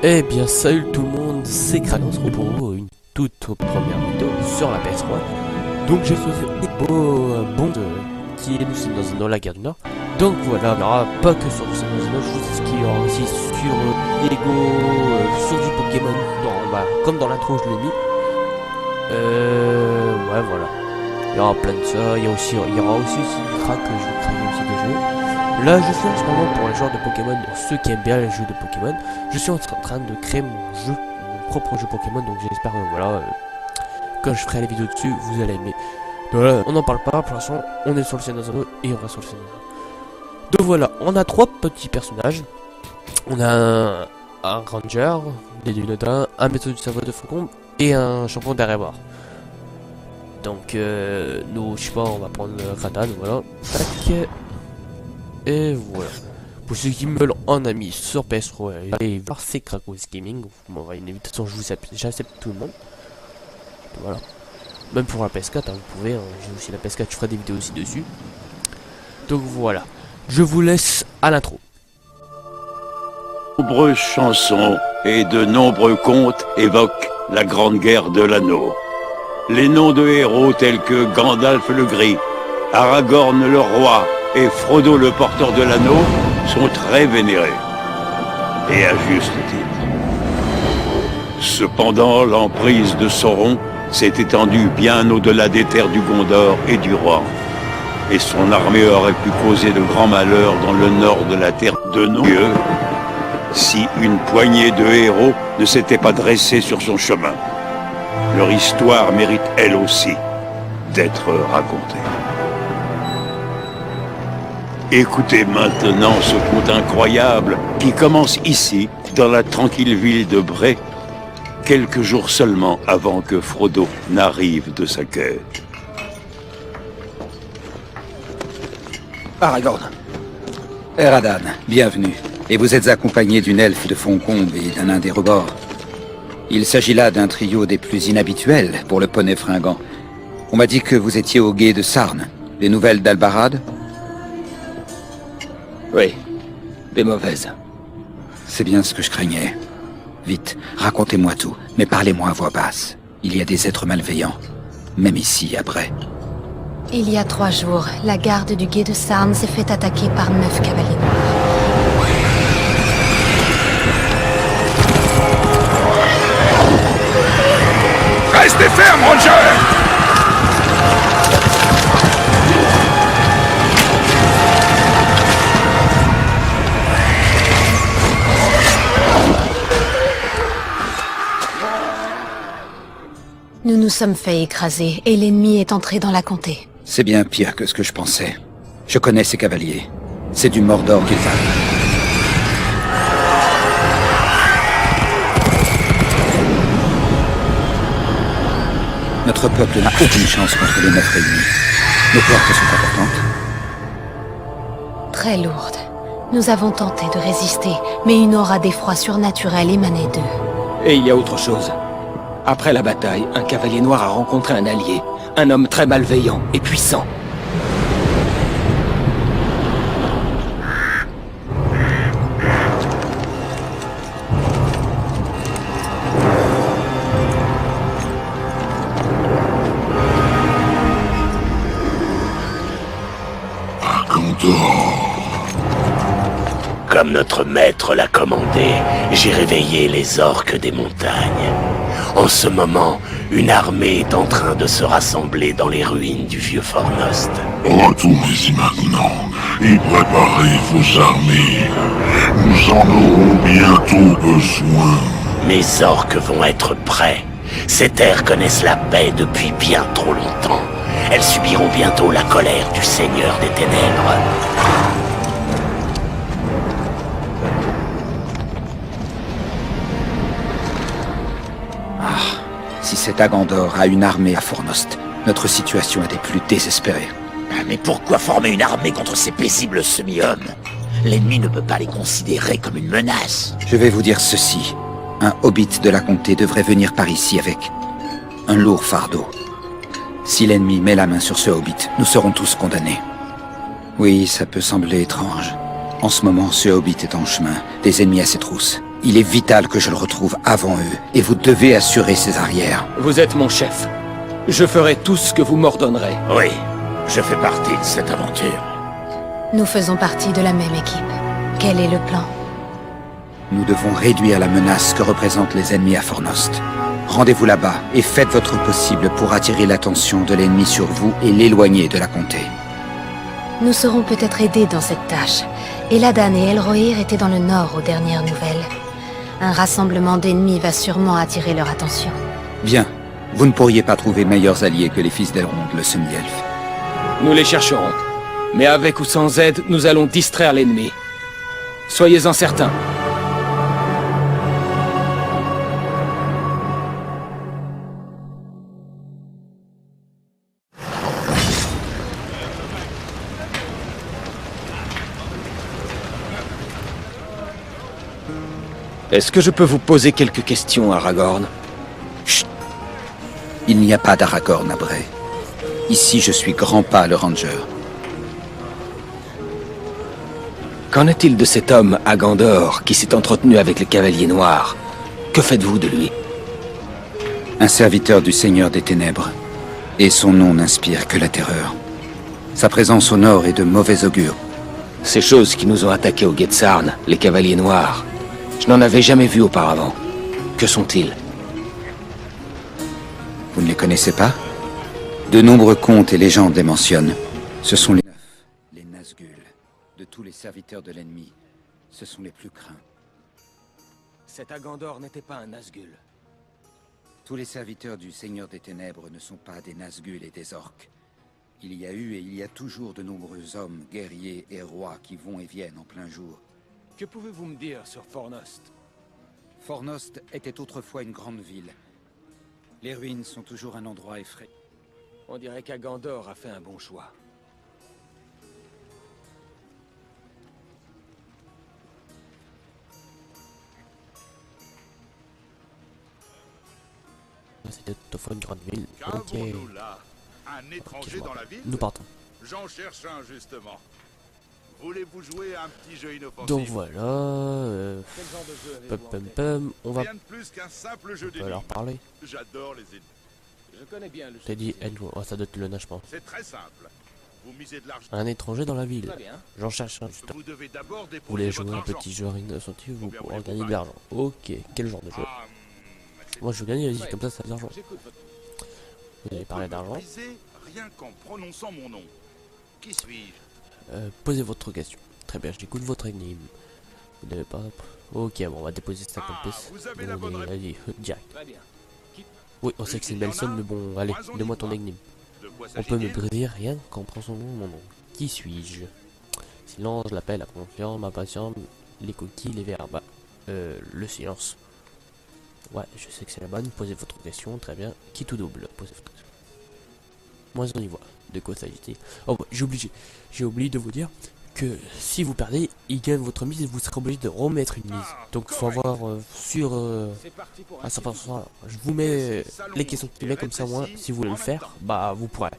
Eh bien salut tout le monde, c'est Kraken, on se retrouve pour une toute première vidéo sur la PS3. Donc j'ai choisi un bon qui est nous sommes dans la guerre du Nord. Donc voilà, il n'y aura pas que sur ce je vous dis ce qu'il y aura aussi sur Lego, sur du Pokémon, comme dans l'intro je l'ai mis. Ouais voilà, il y aura plein de ça, il y aura aussi du crack que je vais créer aussi des jeux. Là je suis en ce moment pour les joueurs de Pokémon, ceux qui aiment bien les jeux de Pokémon, je suis en train de créer mon propre jeu Pokémon, donc j'espère que voilà, quand je ferai les vidéos dessus, vous allez aimer. Donc voilà, on n'en parle pas, pour l'instant on est sur le scénario et on va sur le scénario. Donc voilà, on a 3 petits personnages, on a un ranger, des dunodins, un maître du cerveau de faucon et un champion d'Arebar. Donc nous, je sais pas, on va prendre Radan, voilà, tac. Et voilà. Pour ceux qui me veulent en ami sur PS3, allez voir c'est Krakos Gaming. Bon, une invitation, j'accepte tout le monde. Voilà. Même pour la PS4, hein, vous pouvez. Hein, j'ai aussi la PS4, je ferai des vidéos aussi dessus. Donc voilà. Je vous laisse à l'intro. De nombreuses chansons et de nombreux contes évoquent la Grande Guerre de l'Anneau. Les noms de héros tels que Gandalf le Gris, Aragorn le Roi et Frodo le porteur de l'anneau sont très vénérés, et à juste titre. Cependant, l'emprise de Sauron s'est étendue bien au-delà des terres du Gondor et du Roi, et son armée aurait pu causer de grands malheurs dans le nord de la terre de nos dieux, si une poignée de héros ne s'était pas dressée sur son chemin. Leur histoire mérite elle aussi d'être racontée. Écoutez maintenant ce conte incroyable qui commence ici, dans la tranquille ville de Bré, quelques jours seulement avant que Frodo n'arrive de sa quête. Aragorn. Eradan, bienvenue. Et vous êtes accompagné d'une elfe de Foncombe et d'un nain des rebords. Il s'agit là d'un trio des plus inhabituels pour le poney fringant. On m'a dit que vous étiez au gué de Sarn. Les nouvelles d'Albarad? Oui, des mauvaises. C'est bien ce que je craignais. Vite, racontez-moi tout, mais parlez-moi à voix basse. Il y a des êtres malveillants, même ici, à Bray. Il y a 3 jours, la garde du gué de Sarn s'est fait attaquer par 9 cavaliers noirs. Restez ferme, Ranger! Nous nous sommes fait écraser et l'ennemi est entré dans la comté. C'est bien pire que ce que je pensais. Je connais ces cavaliers. C'est du Mordor qu'ils arrivent. Notre peuple n'a aucune chance contre les 9 réunis. Nos pertes sont importantes. Très lourde. Nous avons tenté de résister, mais une aura d'effroi surnaturel émanait d'eux. Et il y a autre chose. Après la bataille, un cavalier noir a rencontré un allié, un homme très malveillant et puissant. Comme notre maître l'a commandé, j'ai réveillé les orques des montagnes. En ce moment, une armée est en train de se rassembler dans les ruines du vieux Fornost. Retournez-y maintenant et préparez vos armées. Nous en aurons bientôt besoin. Mes orques vont être prêts. Ces terres connaissent la paix depuis bien trop longtemps. Elles subiront bientôt la colère du Seigneur des Ténèbres. cet Agandor a une armée à Fornost. Notre situation est des plus désespérées. Mais pourquoi former une armée contre ces paisibles semi-hommes? L'ennemi ne peut pas les considérer comme une menace. Je vais vous dire ceci. Un hobbit de la comté devrait venir par ici avec un lourd fardeau. Si l'ennemi met la main sur ce hobbit, nous serons tous condamnés. Oui, ça peut sembler étrange. En ce moment, ce hobbit est en chemin, des ennemis à ses trousses. Il est vital que je le retrouve avant eux, et vous devez assurer ses arrières. Vous êtes mon chef. Je ferai tout ce que vous m'ordonnerez. Oui, je fais partie de cette aventure. Nous faisons partie de la même équipe. Quel est le plan? Nous devons réduire la menace que représentent les ennemis à Fornost. Rendez-vous là-bas et faites votre possible pour attirer l'attention de l'ennemi sur vous et l'éloigner de la comté. Nous serons peut-être aidés dans cette tâche. Eladan et Elrohir étaient dans le nord aux dernières nouvelles. Un rassemblement d'ennemis va sûrement attirer leur attention. Bien. Vous ne pourriez pas trouver meilleurs alliés que les fils d'Elrond, le semi-elfe. Nous les chercherons. Mais avec ou sans aide, nous allons distraire l'ennemi. Soyez-en certains. Est-ce que je peux vous poser quelques questions, Aragorn? Chut. Il n'y a pas d'Aragorn à Bray. Ici, je suis Grandpa le Ranger. Qu'en est-il de cet homme, Agandor, qui s'est entretenu avec le Cavalier Noir? Que faites-vous de lui? Un serviteur du Seigneur des Ténèbres. Et son nom n'inspire que la terreur. Sa présence au nord est de mauvais augure. Ces choses qui nous ont attaqués au Gethsarn, les Cavaliers Noirs, je n'en avais jamais vu auparavant. Que sont-ils? Vous ne les connaissez pas? De nombreux contes et légendes les mentionnent. Ce sont les neufs, les Nazgûl. De tous les serviteurs de l'ennemi, ce sont les plus craints. Cet Agandor n'était pas un Nazgûl. Tous les serviteurs du Seigneur des Ténèbres ne sont pas des Nazgûl et des orques. Il y a eu et il y a toujours de nombreux hommes, guerriers et rois qui vont et viennent en plein jour. Que pouvez-vous me dire sur Fornost? Fornost était autrefois une grande ville. Les ruines sont toujours un endroit effrayant. On dirait qu'Agandor a fait un bon choix. C'était toutefois une grande ville. Ok. Qu'avons-nous là? Un étranger dans la ville? Nous partons. J'en cherche un, justement. Voulez-vous jouer à un petit jeu inoffensif? Donc voilà. Quel genre de jeu avez-vous en tête? On va Rien de plus qu'un simple jeu leur d'énigmes. parler. J'adore les énigmes. Je connais bien le jeu. T'as dit Edward. Oh, ça doit être le nage, je pense. C'est très simple. Vous misez de l'argent. Un étranger dans la ville. Très bien. J'en cherche un juste. Vous devez d'abord Vous déposer voulez votre jouer un argent. petit jeu innocentatif, vous Combien pourrez voulez-vous gagner de parier? l'argent. Ok, quel genre de jeu? C'est Moi je veux gagner, vas-y, comme ça de l'argent. J'écoute votre... Vous avez parlé d'argent. briser rien qu'en prononçant mon nom. Qui suis-je? Posez votre question. Très bien, j'écoute votre énigme. Vous n'avez pas... Ok, bon, on va déposer 50 pièces. vous avez la bonne Allez, direct. Très bien. Oui, on sait que c'est une belle somme, mais bon, allez, donne-moi ton énigme. De quoi On peut me s'agit-il? briser rien qu'en prononçant mon nom. Qui suis-je? Silence, je l'appelle, la confiance, ma patience, les coquilles, les verbes. Le silence. Ouais, je sais que c'est la bonne. Posez votre question, très bien. Qui tout double? Posez votre question. Moi, on y voit. De quoi s'agit-il? Oh, bah, j'ai oublié de vous dire que si vous perdez, il gagne votre mise et vous serez obligé de remettre une mise. Donc, il faut avoir sur C'est parti pour à un 100%. Je vous mets les questions que tu mets comme ça, moi, si vous voulez le faire, bah vous pourrez.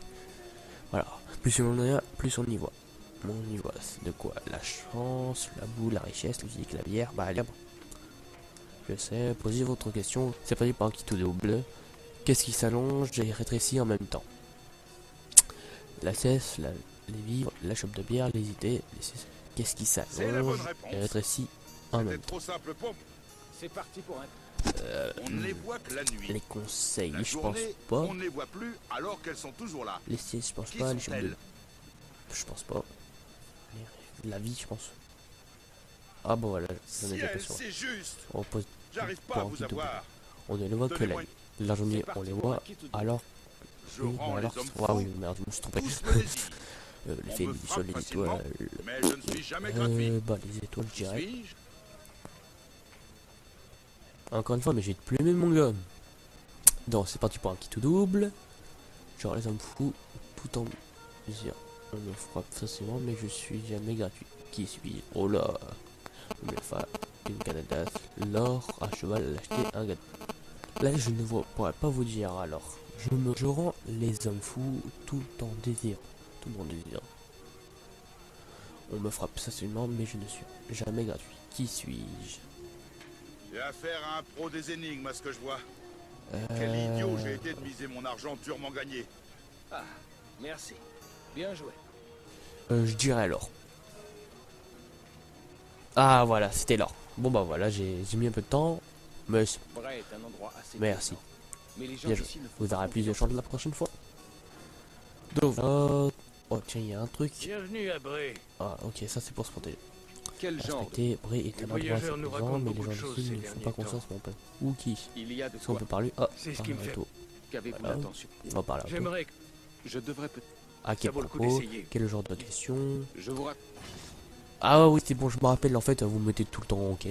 Voilà. Plus on en a, plus on y voit. On y voit. C'est de quoi? La chance, la boue, la richesse, le physique, la bière. Bah, allez. Je sais. Posez votre question. C'est pas dit par qui tout double. Qu'est-ce qui s'allonge et rétrécit en même temps? La cesse, les vivres, la chope de bière, les idées. Qu'est-ce qui C'est la s'allonge bonne réponse. et rétrécit en C'était même temps? trop simple pour moi. C'est parti pour un... On ne les voit que la nuit. Les conseils, La je pense journée, pas. on ne les voit plus alors qu'elles sont toujours là. Les sièges, je pense Qui pas. Les chambres de... sont-elles? Je pense pas. La vie, je pense. Ah bon, voilà, j'en ai déjà Ciel, pas sur. c'est juste. On pose J'arrive pas pas à en vous tout avoir. on ne le voit que la Donnez-moi nuit. La journée, C'est on parti les pour un voit qui tout double. alors. Je Oui, rends alors. les hommes Ah fous. oui, merde, je me suis trompé. Plus me désire. L'effet On me du frappe sol, les facilement, étoiles. mais je ne suis jamais gratuit. Bah, les étoiles, je Qui dirais. suis-je? Encore une fois, mais j'ai de plumer mon gars. Donc c'est parti pour un petit tout double. Genre les hommes fous, tout en dire. On me frappe facilement, mais je suis jamais gratuit. Qui suis-je? Oh là. Une femme, une Canada, l'or, à cheval, l'acheter, un gâteau. Là je ne pourrais pas vous dire alors. Je rends les hommes fous tout en désir. Tout mon désir. On me frappe facilement, mais je ne suis jamais gratuit. Qui suis-je? J'ai affaire à un pro des énigmes, à ce que je vois. Quel idiot j'ai été de miser mon argent durement gagné. Ah, merci. Bien joué. Je dirais alors. Ah voilà, c'était l'or. Bon bah voilà, j'ai mis un peu de temps. Mais Bray est un endroit assez merci. puissant. Mais les gens Bien joué. ici ne font Vous aurez pas plus de confiance chance la prochaine fois. Donc oh tiens, il y a un truc. Bienvenue à Bré. Ah ok, ça c'est pour se protéger. Quel genre Respecter, Bré est Les un endroit voyageurs nous sécurisant, racontent mais les beaucoup de gens choses ici ces ne font derniers pas confiance temps. mon pote. Ou qui? il y a de Est-ce qu'on quoi? peut parler? Ah, C'est ce qui me fait. Auto. Qu'avez-vous Ah, l'intention? On va parler. Auto. J'aimerais que Je devrais peut-être... À quel vaut le coup propos? d'essayer. Quel genre de question? Je vous raconte. Ah oui, c'est bon, je me rappelle en fait, vous mettez tout le temps ok.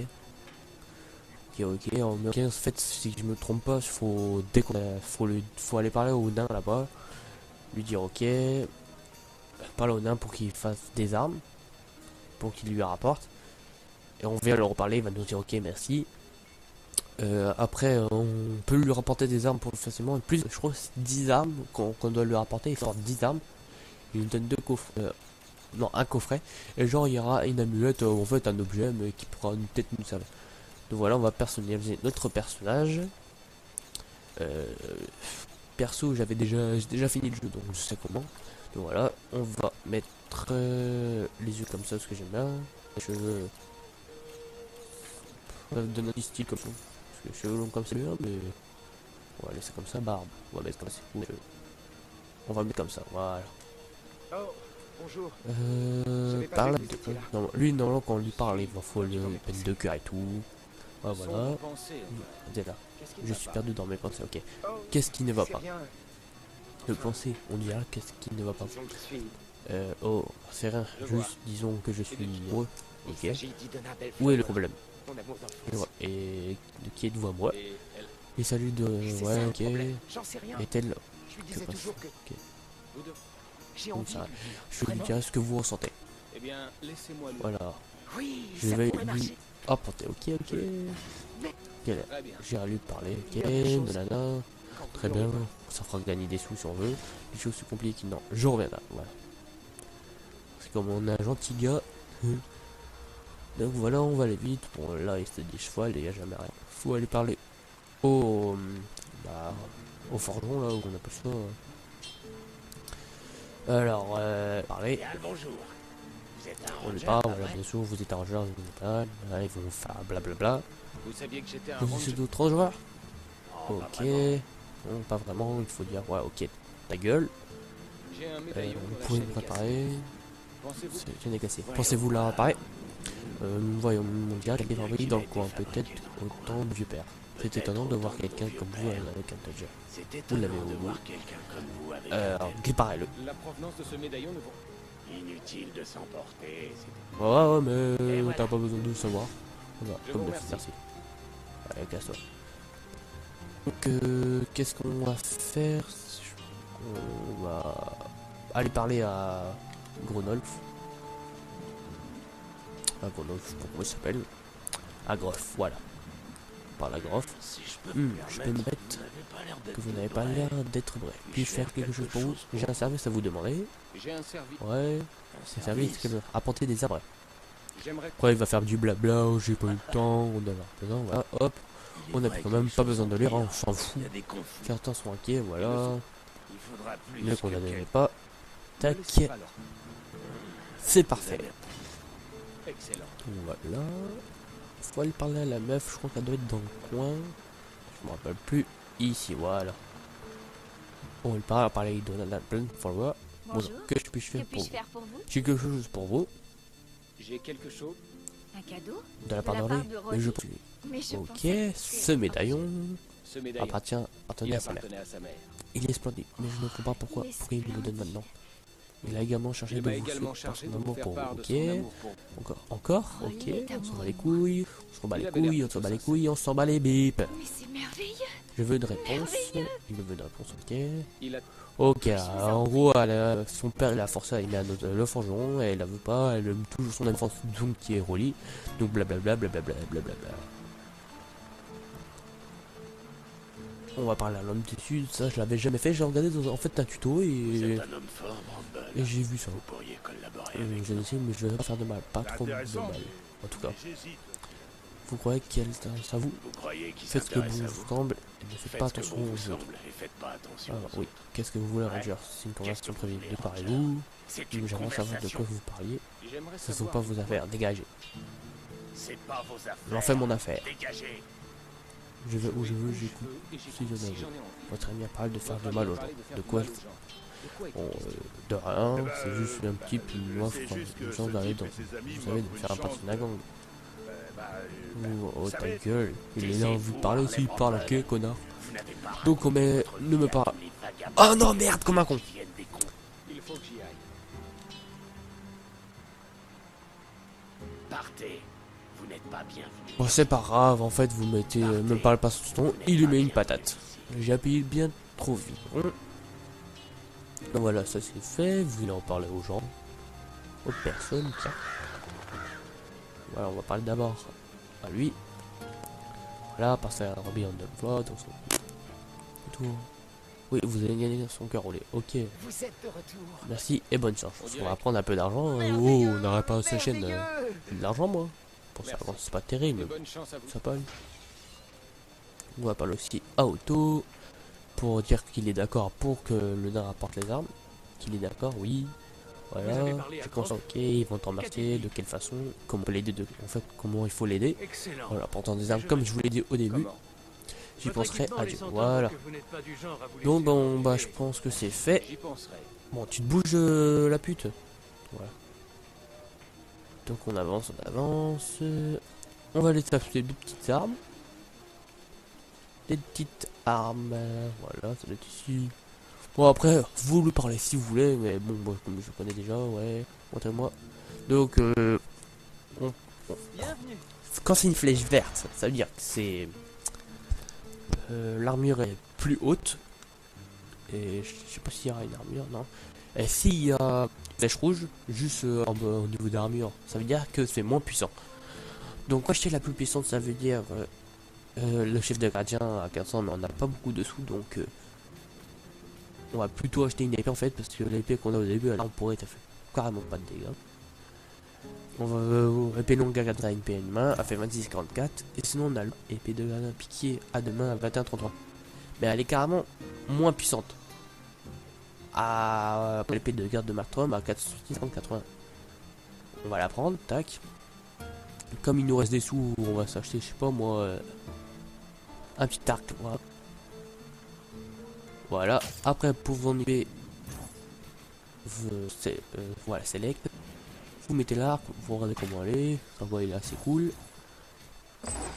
Ok, en fait, si je me trompe pas, faut aller parler au nain là-bas, lui dire ok, parler au nain pour qu'il fasse des armes, pour qu'il lui rapporte, et on vient leur reparler, il va nous dire ok, merci. Après, on peut lui rapporter des armes pour facilement, et plus, je crois que c'est 10 armes qu'on doit lui rapporter, il sort 10 armes, il nous donne 2 coffres, non, un coffret, et genre il y aura une amulette, en fait un objet, mais qui pourra peut-être nous servir. Donc voilà, on va personnaliser notre personnage. Perso, j'ai déjà fini le jeu, donc je sais comment. Donc voilà, on va mettre les yeux comme ça, parce que j'aime bien. Les cheveux. On va donner un petit style comme ça. Parce que les cheveux longs comme ça, bien, mais. On va laisser comme ça, barbe. On va mettre comme ça. On va mettre comme ça, voilà. Oh, bonjour. Par là. Non, lui, normalement, quand on lui parle, il faut lui peine de cœur et tout. Ah, voilà. T'es là. Je suis perdu dans mes pensées, ok. Qu'est-ce qui ne va pas? Le pensée, on dira qu'est-ce qui ne va pas. Oh, c'est rien, juste disons que je suis heureux. Ok. Où est le problème? Et de qui êtes-vous à moi? Il s'agit de... Ouais, ok. Est-elle... Que passe? Ok. Comme ça, je lui dirai ce que vous ressentez. Eh bien, laissez-moi le... Voilà. Je vais lui apporter, ok. J'irai lui parler, ok, nanana. Très bien, ça fera gagner des sous si on veut. Les choses se compliquent, non, je reviens là, voilà. C'est comme on a un gentil gars. Donc voilà, on va aller vite. Bon, là il se dit cheval, il n'y a jamais rien. Faut aller parler au forgeron là, où on appelle ça. Alors, parler. Bonjour. Vous êtes un On est rangeur, pas, voilà, bien sûr, vous êtes un rangeur, là, ils vont faire blablabla. Vous saviez que j'étais un Vous ranger? êtes d'autres joueurs? Oh, Ok. pas vraiment. Non, pas vraiment, il faut dire, ouais, ok, ta gueule. J'ai un médaillon Vous dont la pouvez chaîne me est cassée. préparer. Pensez-vous C'est chaîne est cassée. Pensez-vous la réparer? Voyons, mon gars, il est envoyé dans le coin, peut-être autant de vieux père. C'est étonnant de voir quelqu'un comme vous avec un Todger. C'est Vous l'avez étonnant de au voir bout. quelqu'un comme vous avec Alors, réparez-le. La provenance de ce médaillon ne vaut... inutile de s'emporter. Ouais, mais Et voilà. t'as pas besoin de le savoir. Voilà, Je comme vous de remercie. merci. Allez, casse-toi. Donc, qu'est-ce qu'on va faire? On va aller parler à Gronolf. À Gronolf, je sais pas comment il s'appelle. À Groff, voilà. Par la Groff. Si je peux Je peux me mettre que vous n'avez pas l'air d'être vrai. Puis-je faire quelque chose pour vous? J'ai un service à vous demander. J'ai un service. Ouais, c'est un service. Apporter des arbres. J'aimerais... Après, il va faire du blabla. Oh, j'ai pas eu le temps. On a l'air besoin. Voilà, hop. On a quand même pas besoin de lire. On s'en fout. Il y a des conflits. Certains sont inquiets. Voilà. Il faudra plus Le qu'on que a donné quelqu'un. pas. Tac. Alors, C'est parfait. excellent. Voilà. Faut aller parler à la meuf. Je crois qu'elle doit être dans le coin. Je me rappelle plus. Ici, voilà. On va parler avec Donald Plein Forward. Bonjour. Bon, que puis-je Que faire pour puis-je vous? faire pour vous? J'ai quelque chose pour vous. J'ai quelque chose. Un cadeau? De la part De la d'Henri. part de Mais je Roger. Mais je Ok, pensais que- ce médaillon Ce médaillon. appartient Il à sa mère. appartenait à sa mère. Il est splendide, mais je ne comprends pas pourquoi Il est il me le donne splendide. maintenant. Il a également chargé de vous faire son amour pour vous. Ok. Encore. Ok. On s'en bat les couilles. On s'en bat les couilles. On s'en bat les couilles. On s'en bat les bips. Mais c'est merveilleux. Je veux une réponse. Il me veut une réponse. Ok. Ok. En gros, son père il a forcé à aimer un autre le forgeron et elle la veut pas. Elle aime toujours son enfance donc qui est Rolly. Donc blablabla blablabla blablabla. On va parler à l'homme du sud, ça je l'avais jamais fait, j'ai regardé dans en fait un tuto et j'ai vu ça. J'ai essayé mais je vais pas faire de mal, pas trop de mal. En tout cas. Vous croyez qu'elle ça vous faites ce que vous semble et ne faites pas attention aux autres. Alors oui, qu'est-ce que vous voulez Roger? C'est une conversation prévue. De parlez-vous? J'aimerais savoir de quoi vous parliez. Ce ne sont pas vos affaires, dégagez. J'en fais mon affaire. Je vais où je veux, j'écoute si je veux. Votre ami a parlé de faire de mal aux gens. De quoi bon, de rien, c'est juste un petit peu moi, une chance d'aller dans, vous savez, de faire un parti d'un gang. Oh ta gueule, il a envie de parler, s'il parle, ok connard. Donc on met, ne me parle. Oh non merde, comme un con. Il faut que j'y aille. Partez. Vous n'êtes pas bienvenu. Bon c'est pas grave, en fait vous mettez, me parle pas sous ton, il lui met une patate. J'ai appuyé bien trop vite. Donc voilà, ça c'est fait, vous voulez en parler aux gens, aux personnes, tiens. Voilà, on va parler d'abord à lui. Voilà, passer à Robbie Underfloor, dans son tour. Oui, vous allez gagner son cœur roulé. Ok. Vous êtes de retour. Merci et bonne chance. On va prendre un peu d'argent. Oh, on n'aurait pas sa chaîne. De l'argent, moi. Pour ça, c'est pas terrible. Ça peut aller. On va parler aussi à Otto. Pour dire qu'il est d'accord pour que le nain rapporte les armes. Qu'il est d'accord, oui. Voilà. Je pense, ok, ils vont t'en remercier. De quelle façon? Comment on peut l'aider en fait, comment il faut l'aider. Voilà, portant des armes, comme je vous l'ai dit au début. J'y penserai à Dieu. Voilà. Donc bon bah je pense que c'est fait. Bon tu te bouges la pute. Voilà. Donc on avance, on avance. On va aller taper des petites armes. Des petites armes. Voilà, ça doit être ici. Bon après, vous lui parlez si vous voulez, mais bon moi comme je connais déjà, ouais. Montrez-moi. Donc quand c'est une flèche verte, ça veut dire que c'est l'armure est plus haute. Et je sais pas s'il y aura une armure, non. Et s'il y a une flèche rouge, juste au niveau de l'armure, ça veut dire que c'est moins puissant. Donc quand acheter la plus puissante, ça veut dire le chef de gardien à 1500, mais on n'a pas beaucoup de sous, donc on va plutôt acheter une épée en fait, parce que l'épée qu'on a au début, elle pourrait ça fait carrément pas de dégâts. On va épée longue à gardien à une épée à une main, a fait 26,44. Et sinon on a l'épée de gardien piqué à deux mains à 21,33. Mais elle est carrément moins puissante. À l'épée de garde de Martrom à 4,80. On va la prendre, tac. Comme il nous reste des sous, on va s'acheter, je sais pas moi, un petit arc. Voilà. Voilà. Après pour vos épées, voilà, select. Vous mettez l'arc, vous regardez comment elle est, ça va, il est assez cool.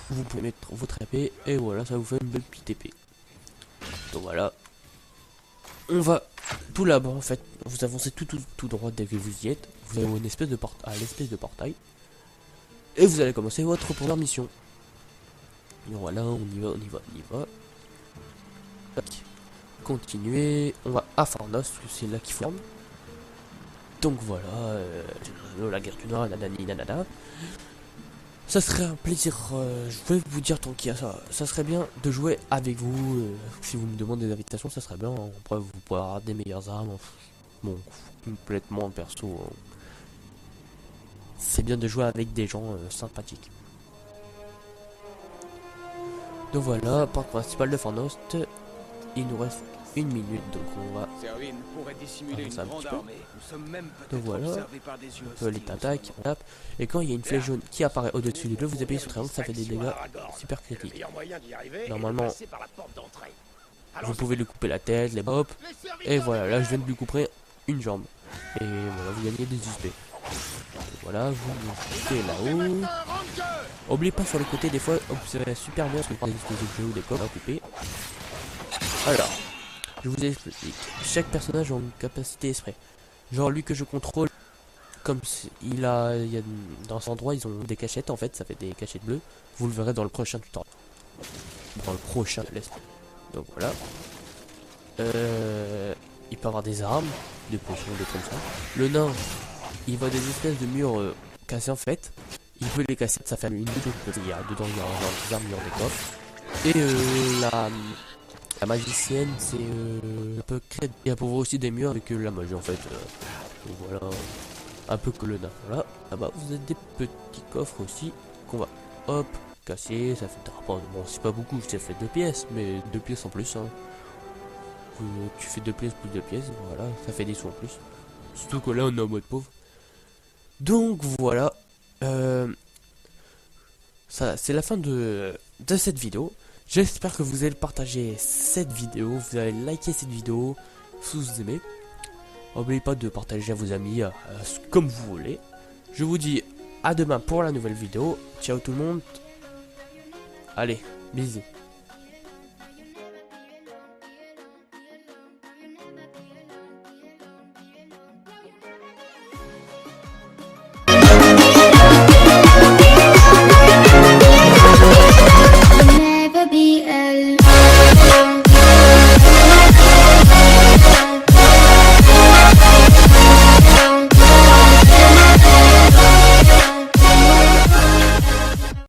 Vous pouvez mettre votre épée et voilà, ça vous fait une belle petite épée. Donc voilà. On va tout là-bas en fait, vous avancez tout droit dès que vous y êtes. Vous avez une espèce de portail. Et vous allez commencer votre première mission. Et voilà, on y va. Tac. Continuez, on va à Farnos, c'est là qu'il faut. Donc voilà, la guerre du Nord, nanani nanana. Ça serait un plaisir, je vais vous dire tant qu'il y a ça, ça serait bien de jouer avec vous, si vous me demandez des invitations, ça serait bien, après vous pourrez avoir des meilleures armes, bon, complètement perso, c'est bien de jouer avec des gens sympathiques. Donc voilà, porte principale de Farnost, il nous reste 1 minute, donc on va avancer un petit peu. Donc voilà, on peut aller t'attaquer, on tape, et quand il y a une flèche jaune qui apparaît au-dessus du jeu, vous appuyez sur triangle, ça fait des dégâts super critiques. Normalement, vous pouvez lui couper la tête, les hop, et voilà, là je viens de lui couper une jambe. Et voilà, vous gagnez des XP. Et voilà, vous montez là-haut. Oubliez pas sur le côté, des fois, observez super bien parce que des explosifs ou des coffres à occuper. Alors, je vous explique. Chaque personnage a une capacité esprit. Genre lui que je contrôle, comme il y a dans cet endroit ils ont des cachettes en fait, ça fait des cachettes bleues. Vous le verrez dans le prochain tutoriel. Dans le prochain laisse. Donc voilà. Il peut avoir des armes, des potions, des comme ça. Le nain, il voit des espèces de murs cassés en fait. Il peut les casser, ça fait une vidéo. Il y a dedans, il y a des armes, il y a des coffres. Et la magicienne, c'est un peu créer. Et elle peut voir aussi des murs avec la magie en fait. Donc voilà, un peu que le nain. Voilà, là-bas vous avez des petits coffres aussi qu'on va hop casser. Ça fait bon, c'est pas beaucoup, ça fait 2 pièces, mais 2 pièces en plus. Hein. Tu fais 2 pièces plus 2 pièces, voilà, ça fait des sous en plus. Surtout que là on est en mode pauvre. Donc voilà, ça c'est la fin de cette vidéo. J'espère que vous allez partager cette vidéo, vous allez liker cette vidéo si vous aimez. N'oubliez pas de partager à vos amis comme vous voulez. Je vous dis à demain pour la nouvelle vidéo. Ciao tout le monde. Allez, bisous.